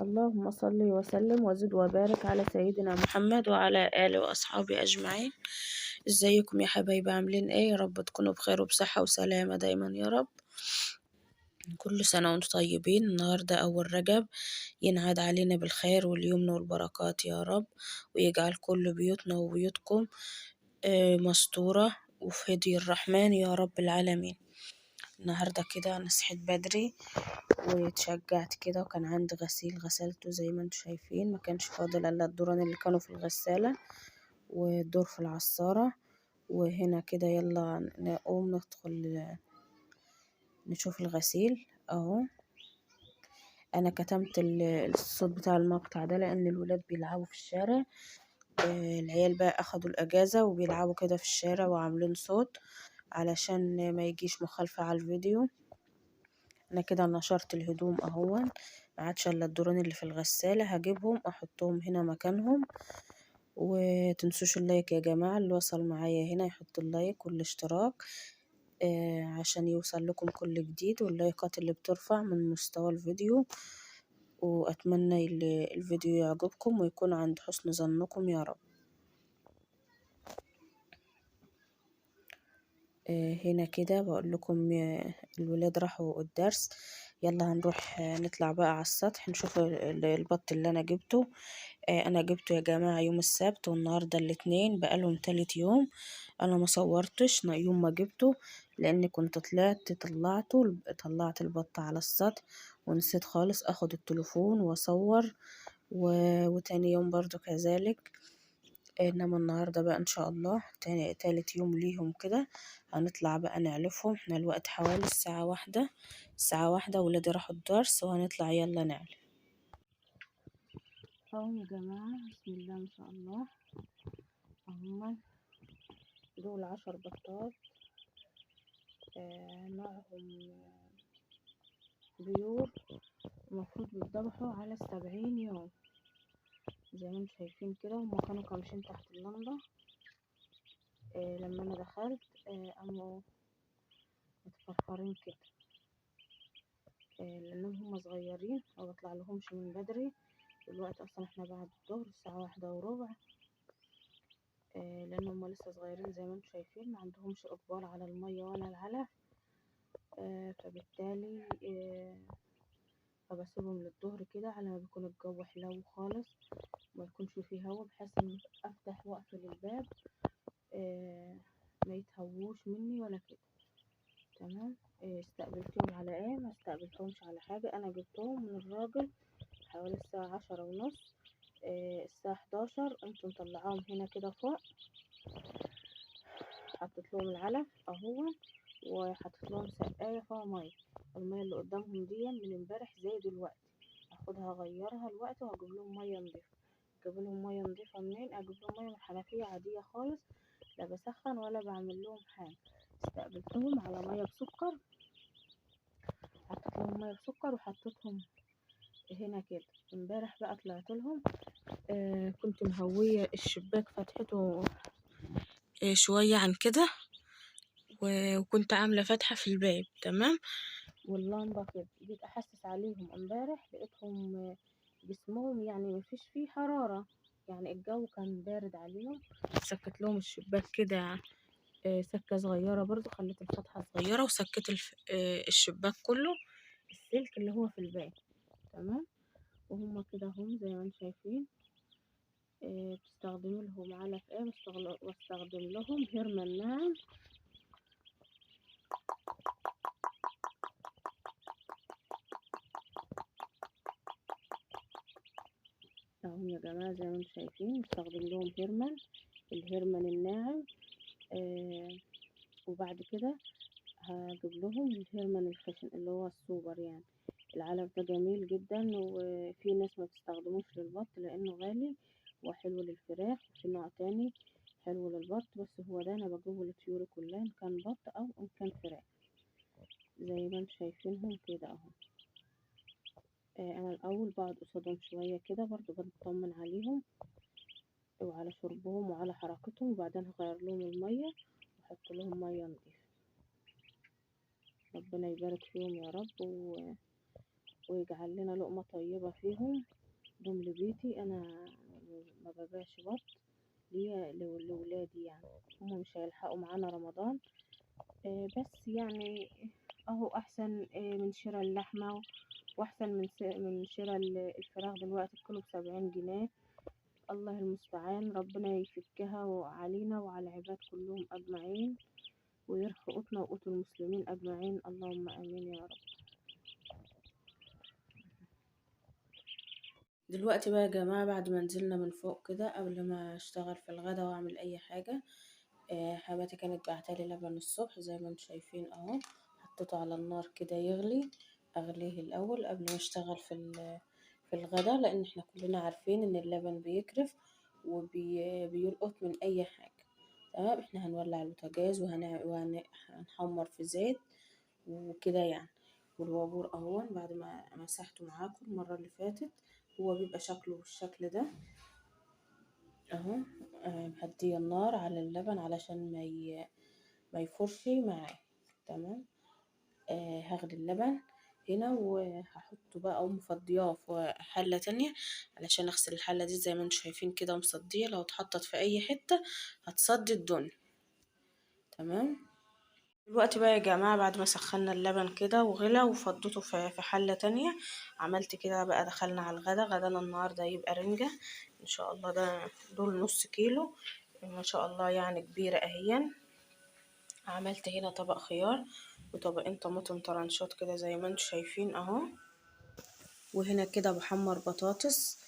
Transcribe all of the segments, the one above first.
اللهم صل وسلم وزد وبارك على سيدنا محمد وعلى آله وأصحابه أجمعين. ازيكم يا حبايبي؟ عاملين ايه؟ يا رب تكونوا بخير وبصحة وسلامة دايما يا رب. كل سنة وانتم طيبين. النهاردة أول رجب، ينعاد علينا بالخير واليمن والبركات يا رب، ويجعل كل بيوتنا وبيوتكم مستورة وفي هدي الرحمن يا رب العالمين. النهاردة كده أنا صحيت بدري واتشجعت كده، وكان عندي غسيل غسلته زي ما انتم شايفين، ما كانش فاضل الا الدوران اللي كانوا في الغسالة والدور في العصارة. وهنا كده يلا نقوم ندخل نشوف الغسيل اهو. انا كتمت الصوت بتاع المقطع ده لان الولاد بيلعبوا في الشارع. العيال بقى اخدوا الاجازة وبيلعبوا كده في الشارع وعاملين صوت علشان ما يجيش مخالفة على الفيديو. انا كده نشرت الهدوم اهو، ما عادش الا الدورين اللي في الغسالة، هجيبهم احطهم هنا مكانهم. وتنسوش اللايك يا جماعة، اللي وصل معايا هنا يحط اللايك والاشتراك عشان يوصل لكم كل جديد، واللايكات اللي بترفع من مستوى الفيديو. واتمنى الفيديو يعجبكم ويكون عند حسن ظنكم يا رب. هنا كده بقول لكم الولاد راحوا الدرس، يلا هنروح نطلع بقى على السطح نشوف البط اللي انا جبته. انا جبته يا جماعة يوم السبت، والنهاردة الاثنين، بقالهم 3 يوم. انا ما صورتش يوم ما جبته لاني كنت طلعت البط على السطح ونسيت خالص اخد التليفون واصور. وتاني يوم برضو كذلك. انما النهاردة بقى ان شاء الله تالت يوم ليهم كده، هنطلع بقى نعلفهم. احنا الوقت حوالي الساعة واحدة ولادي راحوا الدرس، وهنطلع يلا نعلف اهو يا جماعة. بسم الله ما شاء الله. هما دول 10 بطات، نوعهم بيور، المفروض بيتذبحوا على 70 يوم زي ما انتم شايفين كده. هما كانوا كامشين تحت اللمبة. لما انا دخلت قاموا متفرفرين كده، لانهم هما صغيرين ما بطلع لهمش من بدري. دلوقتي اصلا احنا بعد الظهر الساعة 1:15، لان هما لسه صغيرين زي ما انتم شايفين، ما عندهمش اقبال على المية ولا العلف. فبالتالي فبسيبهم للظهر كده على ما بيكون الجو حلو خالص، ما يكونش فيه هوا، بحيث ان افتح واقفل الباب ما يتهووش مني ولا كده. تمام. استقبلتهم على ايه؟ ما استقبلتهمش على حاجة. انا جبتهم من الراجل حوالي الساعة 10:30. الساعة 11 قمت مطلعاهم هنا كده فوق، حطيت لهم العلف اهو، وحطيت لهم سقاية فيها مية. المية اللي قدامهم دي من امبارح زي دلوقتي، هاخدها اغيرها الوقت وهجيب لهم مية نضيفة. اجيب لهم مية نضيفة منين؟ اجيب لهم مية من الحنفية عادية خالص، لا بسخن ولا بعمل لهم حاجة. استقبلتهم على مية بسكر، حطيت لهم مية بسكر وحطيتهم هنا كده. امبارح بقى طلعت لهم، كنت مهوية الشباك فتحته شوية عن كده، وكنت عاملة فتحة في الباب. تمام. واللمبة كده جيت أحسس عليهم امبارح، لقيتهم جسمهم يعني مفيش فيه حرارة، يعني الجو كان بارد عليهم. سكت لهم الشباك كده سكة صغيرة برضو، خليت الفتحة صغيرة وسكت الشباك كله، السلك اللي هو في الباب. تمام. وهم كده هم زي ما انتم شايفين. بتستخدمي لهم علف ايه؟ بستخدم لهم هرمن ناعم. اهم يا جماعة زي ما انتم شايفين، بستخدم لهم الهرمن الناعم. وبعد كده هجيب لهم الهرمن الخشن اللي هو السوبر يعني. العلف ده جميل جدا، وفي ناس ما بتستخدموش للبط لانه غالي وحلو للفراخ، وفي نوع تاني حلو للبط، بس هو ده انا بجيبه للطيور كلها ان كان بط او ان كان فراخ زي ما انتم شايفينهم كده اهو. انا الاول بقعد قصادهم شويه كده برضو بطمن عليهم وعلى شربهم وعلى حركتهم، وبعدين هغير لهم الميه واحط لهم ميه نضيفه. ربنا يبارك فيهم يا رب. ويجعل لنا لقمة طيبة فيهم دول لبيتي أنا. ما ببيعش بط ليا لولادي يعني، هما مش هيلحقوا معانا رمضان. بس يعني اهو احسن من شراء اللحمة، واحسن من شراء الفراخ. دلوقتي الكيلو ب70 جنيه. الله المستعان، ربنا يفكها علينا وعلى العباد كلهم اجمعين، ويرخي قوتنا وقوت المسلمين اجمعين، اللهم امين يا رب. دلوقتي بقى يا جماعة، بعد ما نزلنا من فوق كده قبل ما اشتغل في الغدا واعمل اي حاجة، حماتي كانت بعتلي لبن الصبح زي ما انتم شايفين اهو. حطيته على النار كده يغلي، اغليه الاول قبل ما اشتغل في الغدا، لان احنا كلنا عارفين ان اللبن بيكرف وبيلقط من اي حاجة. تمام، احنا هنولع البوتاجاز وهنحمر في زيت وكده يعني. والوابور اهو بعد ما مسحته معاكم المرة اللي فاتت، هو بيبقى شكله بالشكل ده اهو. مهدية النار على اللبن علشان ما يفرش معاه. تمام. هاخد اللبن هنا وهحطه بقى، او مفضياه في حلة تانية علشان اغسل الحلة دي زي ما انتم شايفين كده مصدية، لو اتحطت في اي حتة هتصدي الدنيا. تمام. دلوقتي بقى يا جماعة، بعد ما سخنا اللبن كده وغلى وفضيته في حلة تانية، عملت كده بقى. دخلنا على الغدا. غدانا النهاردة يبقى رنجة ان شاء الله. دول نص كيلو ما شاء الله يعني، كبيرة اهيا. عملت هنا طبق خيار وطبقين طماطم طرنشات كده زي ما انتم شايفين اهو. وهنا كده بحمر بطاطس.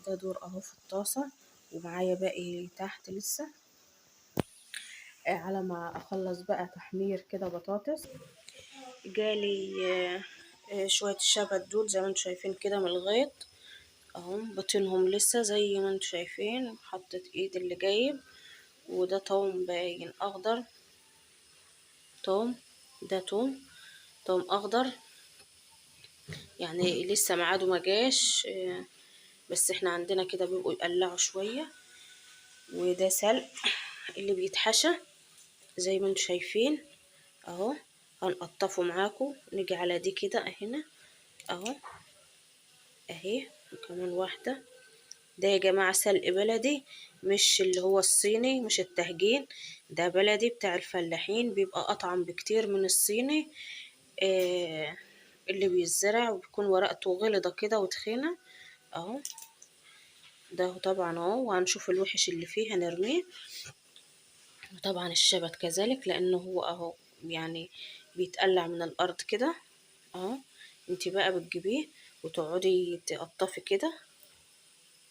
ده دور اهو في الطاسة، ومعايا باقي تحت لسه. على ما اخلص بقى تحمير كده بطاطس، جالي شوية الشبت دول زي ما انتم شايفين كده من الغيط اهو. بطينهم لسه زي ما انتم شايفين. حطيت ايد اللي جايب. وده توم باين اخضر. ده توم اخضر يعني لسه ميعاده ما جاش. بس احنا عندنا كده بيبقوا يقلعوا شوية. وده سلق اللي بيتحشى زي ما انتم شايفين اهو. هنقطفه معاكم. نيجي على دي كده هنا اهو اهي، وكمان واحدة. ده يا جماعة سلق بلدي، مش اللي هو الصيني، مش التهجين. ده بلدي بتاع الفلاحين، بيبقى أطعم بكتير من الصيني. اللي بيزرع وبيكون ورقته غلظة كده وتخينة اهو. ده طبعا اهو، وهنشوف الوحش اللي فيه هنرميه. وطبعا الشبت كذلك، لانه هو اهو يعني بيتقلع من الارض كده اهو. انتي بقى بتجيبيه وتقعدي تقطفي كده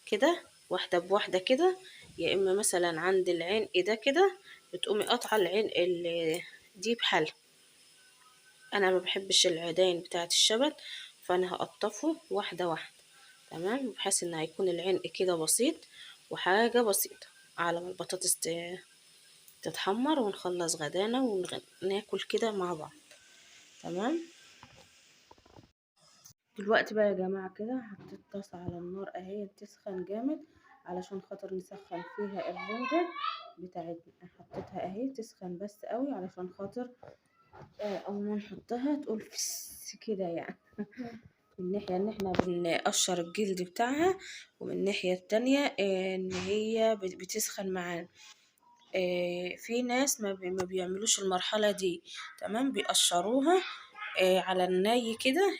كده واحدة بواحدة كده. يا اما مثلا عند العين ده كده بتقومي قاطعة العين اللي دي بحل. انا ما بحبش العيدين بتاعة الشبت، فانا هقطفه واحدة واحدة. تمام، بحيث ان هيكون العين كده بسيط وحاجة بسيطة على ما البطاطس تتحمر ونخلص غدانا وناكل كده مع بعض. تمام. دلوقتي بقى يا جماعة كده حطيت طاسة على النار اهي تسخن جامد علشان خاطر نسخن فيها الرنجة بتاعتنا. حطيتها اهي تسخن بس قوي علشان خاطر اول ما نحطها تقول فس كده يعني. من ناحية ان احنا بنقشر الجلد بتاعها، ومن الناحية التانية ان هي بتسخن معانا. في ناس ما بيعملوش المرحلة دي. تمام، بيقشروها على الني كده.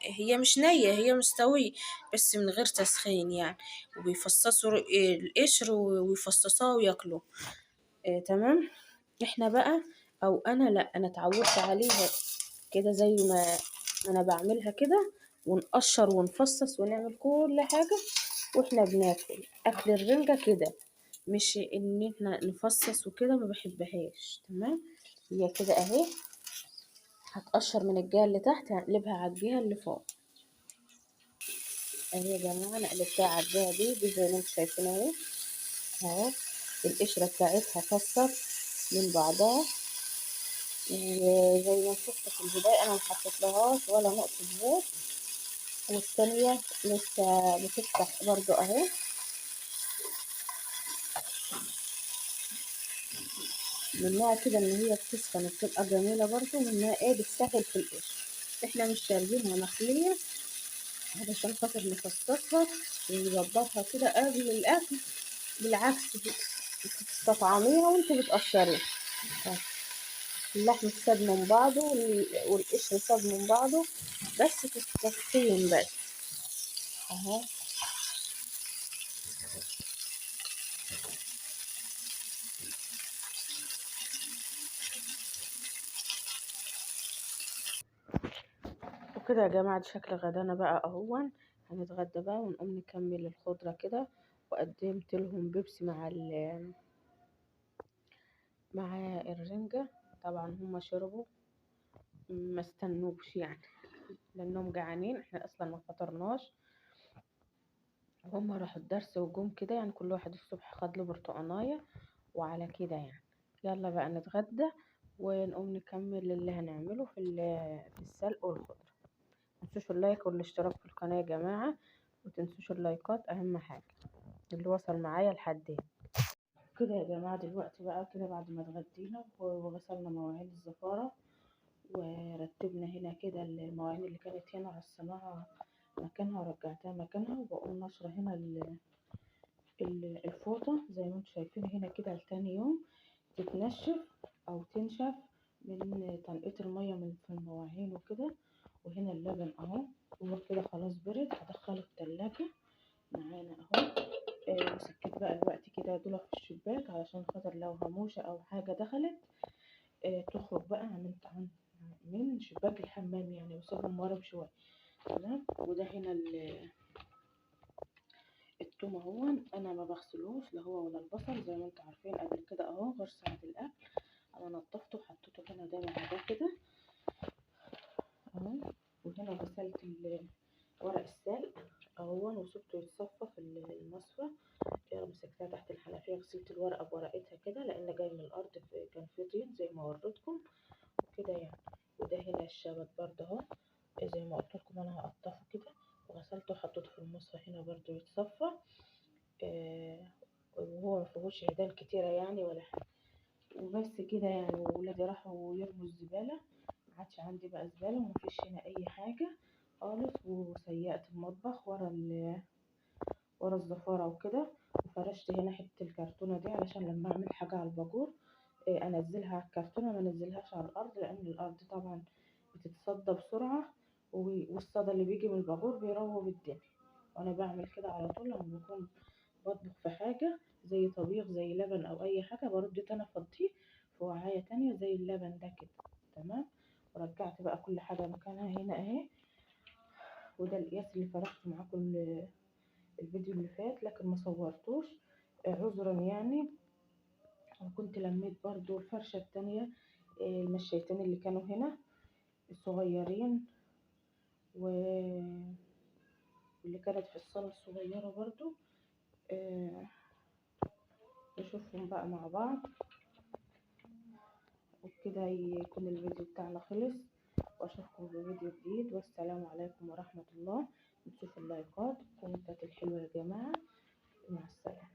هي مش نية، هي مستوية بس من غير تسخين يعني. وبيفصصوا القشر ويفصصوها وياكلوا. تمام. احنا بقى، او انا لا، انا اتعودت عليها كده زي ما انا بعملها كده، ونقشر ونفصص ونعمل كل حاجة واحنا بناكل. اكل الرنجة كده، مش ان احنا نفصص وكده، ما بحبهاش. تمام. هي كده اهي. هتقشر من الجهة اللي تحت هنقلبها على الجهة اللي فوق اهي. يا جماعة انا قلبتها على الجهة دي زي ما انتم شايفين اهي. اهو القشرة بتاعتها فصت من بعضها. زي ما شفت في البداية انا محطتلهاش ولا نقطة زيت. والتانية لسه بتفتح برضو اهي. منها كده ان هي بتسخن وبتبقى جميلة برضو، منها ايه بتسهل في القشر. احنا مش شاربينها مخلية علشان خاطر نفصصها ونظبطها كده قبل الأكل، بالعكس تستطعميها وانت بتقشريها. اللحم ساب من بعضه والقشر ساب من بعضه، بس تتصفين بس اهو. وكده يا جماعة دي شكل غدانا بقى اهون. هنتغدى بقى ونقوم نكمل الخضرة كده. وقدمت لهم بيبسي مع الرنجة. طبعا هما شربوا، ما استنوش يعني لانهم جعانين، احنا اصلا ما فطرناش. هما راحوا الدرس وجم كده يعني، كل واحد الصبح خد له برتقانايه وعلى كده يعني. يلا بقى نتغدى ونقوم نكمل اللي هنعمله في السلق والخضرة. متنسوش اللايك والاشتراك في القناة يا جماعة، وتنسوش اللايكات اهم حاجة اللي وصل معايا لحد هنا. كده يا جماعة دلوقتي بقى كده بعد ما اتغدينا وغسلنا مواعين الزفارة ورتبنا هنا كده المواعين اللي كانت هنا، رصيناها مكانها ورجعتها مكانها، وبقوم نشرة هنا الفوطة زي ما انتم شايفين هنا كده لتاني يوم تتنشف او تنشف من تنقية المية من في المواعين وكده. وهنا اللبن اهو هو كده خلاص برد، هدخله التلاجة معانا اهو. مسكت بقى الوقت كده دول في الشباك علشان خاطر لو هموشة او حاجة دخلت تخرج بقى من شباك الحمام يعني، واسيبهم ورا بشوية. تمام. وده هنا التوم اهو، انا ما بغسلوش لا هو ولا البصل زي ما انتم عارفين قبل كده اهو، غير ساعة الاكل انا نضفته وحطيته هنا ده مع ده كده اهو. وهنا غسلت ورق السلق اهو وسبته يتصفى في المصفى. مسكتها تحت الحنفية، غسلت الورقة بورقتها كده لان جاي من الارض كان فيه طين زي ما وريتكم وكده يعني. وده هنا الشبت برضه اهو زي ما قلت لكم انا هقطفه كده، وغسلته وحطيته في المصفى هنا برضه يتصفى. وهو مفيهوش عيدان كتيرة يعني ولا حاجة. وبس كده يعني. وولادي راحوا يرموا الزبالة، معادش عندي بقى زبالة ومفيش هنا أي حاجة خالص. وسيقت المطبخ ورا الزفارة وكده. وفرشت هنا حتة الكرتونة دي علشان لما أعمل حاجة على الباجور أنزلها على الكرتونة، ما نزلهاش على الأرض، لأن الأرض طبعا بتتصدى بسرعة والصدى اللي بيجي من الباجور بيروب الدنيا. وأنا بعمل كده على طول لما بكون بطبخ في حاجة زي طبيخ زي لبن أو أي حاجة، برد أنا أفضيه في وعاية تانية زي اللبن ده كده. تمام. ورجعت بقى كل حاجة مكانها هنا أهي. وده القياس اللي فرقت معاكم الفيديو اللي فات لكن ما صورتوش عذرا يعني. وكنت لميت برضو الفرشة التانية، المشيتين اللي كانوا هنا الصغيرين واللي كانت في الصالة الصغيرة برضو. نشوفهم بقى مع بعض. وبكده يكون الفيديو بتاعنا خلص، واشوفكم في فيديو جديد، والسلام عليكم ورحمة الله. نشوف اللايكات والكومنتات الحلوة يا جماعة. مع السلامة.